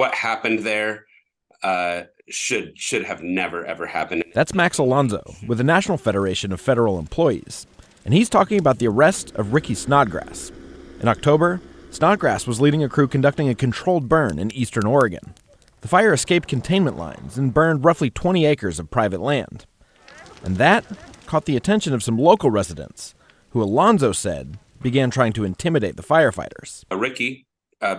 What happened there should have never, ever happened. That's Max Alonso with the National Federation of Federal Employees, and he's talking about the arrest of Ricky Snodgrass. In October, Snodgrass was leading a crew conducting a controlled burn in eastern Oregon. The fire escaped containment lines and burned roughly 20 acres of private land. And that caught the attention of some local residents, who Alonso said began trying to intimidate the firefighters. Ricky,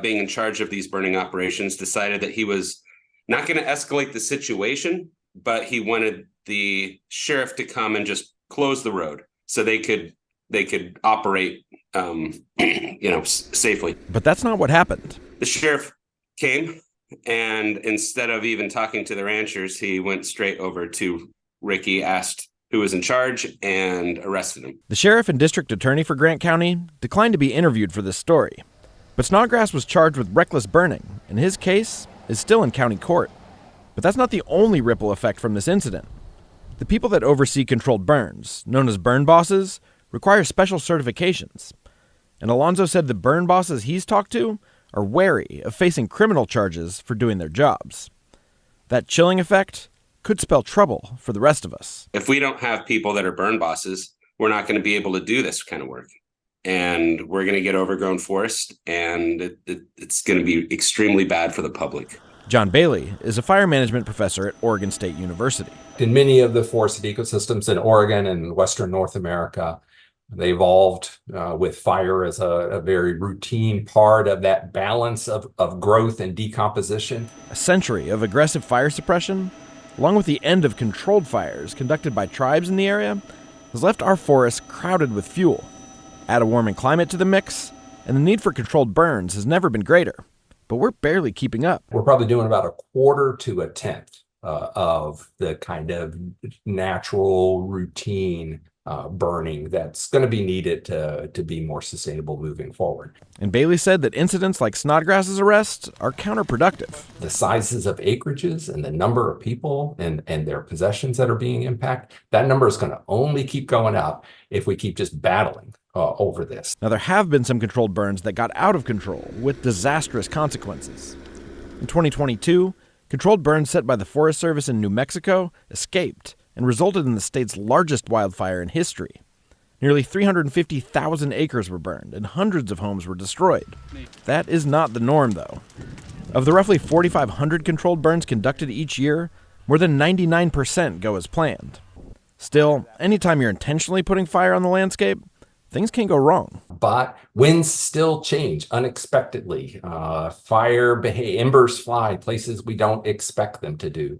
being in charge of these burning operations, decided that he was not going to escalate the situation, but he wanted the sheriff to come and just close the road so they could operate, safely. But that's not what happened. The sheriff came, and instead of even talking to the ranchers, he went straight over to Ricky, asked who was in charge, and arrested him. The sheriff and district attorney for Grant County declined to be interviewed for this story. But Snodgrass was charged with reckless burning, and his case is still in county court. But that's not the only ripple effect from this incident. The people that oversee controlled burns, known as burn bosses, require special certifications. And Alonso said the burn bosses he's talked to are wary of facing criminal charges for doing their jobs. That chilling effect could spell trouble for the rest of us. If we don't have people that are burn bosses, we're not going to be able to do this kind of work. And we're going to get overgrown forest, and it's going to be extremely bad for the public. John Bailey is a fire management professor at Oregon State University. In many of the forested ecosystems in Oregon and Western North America, they evolved with fire as a very routine part of that balance of growth and decomposition. A century of aggressive fire suppression, along with the end of controlled fires conducted by tribes in the area, has left our forests crowded with fuel. Add a warming climate to the mix, and the need for controlled burns has never been greater. But we're barely keeping up. We're probably doing about a quarter to a tenth of the kind of natural routine burning that's going to be needed to be more sustainable moving forward. And Bailey said that incidents like Snodgrass's arrest are counterproductive. The sizes of acreages and the number of people and their possessions that are being impacted, that number is going to only keep going up if we keep just battling over this. Now, there have been some controlled burns that got out of control with disastrous consequences. In 2022, controlled burns set by the Forest Service in New Mexico escaped and resulted in the state's largest wildfire in history. Nearly 350,000 acres were burned and hundreds of homes were destroyed. That is not the norm, though. Of the roughly 4,500 controlled burns conducted each year, more than 99% go as planned. Still, anytime you're intentionally putting fire on the landscape, things can go wrong. But winds still change unexpectedly. Embers fly places we don't expect them to do.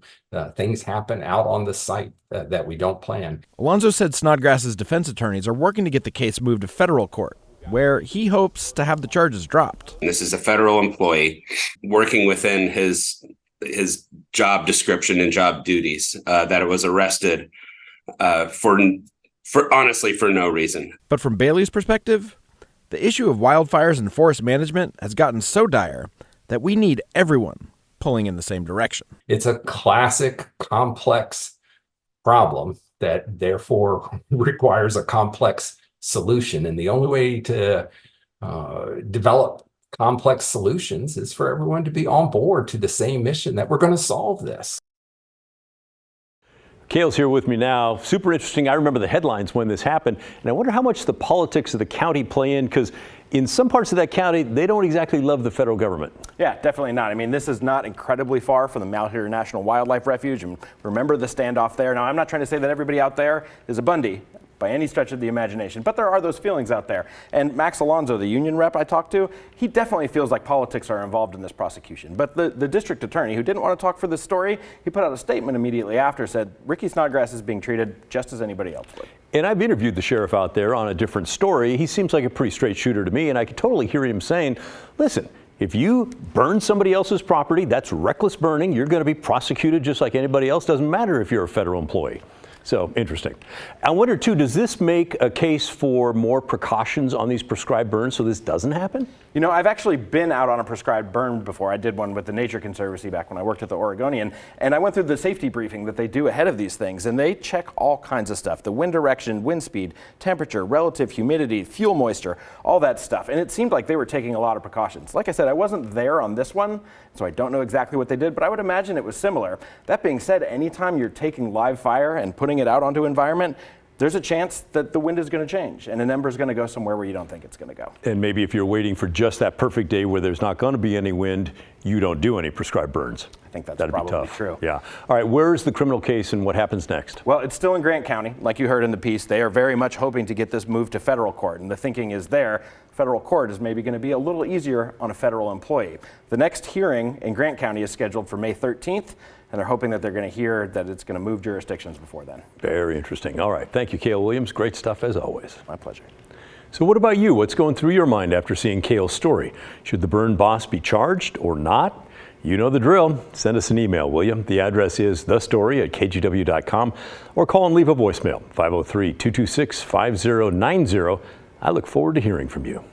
Things happen out on the site that we don't plan. Alonso said Snodgrass's defense attorneys are working to get the case moved to federal court, where he hopes to have the charges dropped. This is a federal employee working within his job description and job duties, that it was arrested for honestly, for no reason. But from Bailey's perspective, the issue of wildfires and forest management has gotten so dire that we need everyone pulling in the same direction. It's a classic, complex problem that therefore requires a complex solution. And the only way to develop complex solutions is for everyone to be on board to the same mission that we're going to solve this. Cale's here with me now. Super interesting. I remember the headlines when this happened, and I wonder how much the politics of the county play in, because in some parts of that county, they don't exactly love the federal government. Yeah, definitely not. I mean, this is not incredibly far from the Malheur National Wildlife Refuge, and remember the standoff there. Now, I'm not trying to say that everybody out there is a Bundy by any stretch of the imagination, but there are those feelings out there. And Max Alonso, the union rep I talked to, he definitely feels like politics are involved in this prosecution. But the district attorney, who didn't want to talk for this story, he put out a statement immediately after, said Ricky Snodgrass is being treated just as anybody else would. And I've interviewed the sheriff out there on a different story. He seems like a pretty straight shooter to me, and I can totally hear him saying, listen, if you burn somebody else's property, that's reckless burning. You're going to be prosecuted just like anybody else. Doesn't matter if you're a federal employee. So interesting. I wonder too, does this make a case for more precautions on these prescribed burns so this doesn't happen? You know, I've actually been out on a prescribed burn before. I did one with the Nature Conservancy back when I worked at the Oregonian, and I went through the safety briefing that they do ahead of these things, and they check all kinds of stuff: the wind direction, wind speed, temperature, relative humidity, fuel moisture, all that stuff. And it seemed like they were taking a lot of precautions. Like I said, I wasn't there on this one, so I don't know exactly what they did, but I would imagine it was similar. That being said, anytime you're taking live fire and putting it out onto environment, there's a chance that the wind is going to change and an ember is going to go somewhere where you don't think it's going to go. And maybe if you're waiting for just that perfect day where there's not going to be any wind, you don't do any prescribed burns. I think that's That'd probably be tough. true. Yeah. All right, where's the criminal case and what happens next? Well, it's still in Grant County. Like you heard in the piece, they are very much hoping to get this moved to federal court. And the thinking is there, federal court is maybe going to be a little easier on a federal employee. The next hearing in Grant County is scheduled for May 13th. And they're hoping that they're going to hear that it's going to move jurisdictions before then. Very interesting. All right. Thank you, Cale Williams. Great stuff as always. My pleasure. So what about you? What's going through your mind after seeing Cale's story? Should the burn boss be charged or not? You know the drill. Send us an email, will you? The address is thestory@kgw.com or call and leave a voicemail, 503-226-5090. I look forward to hearing from you.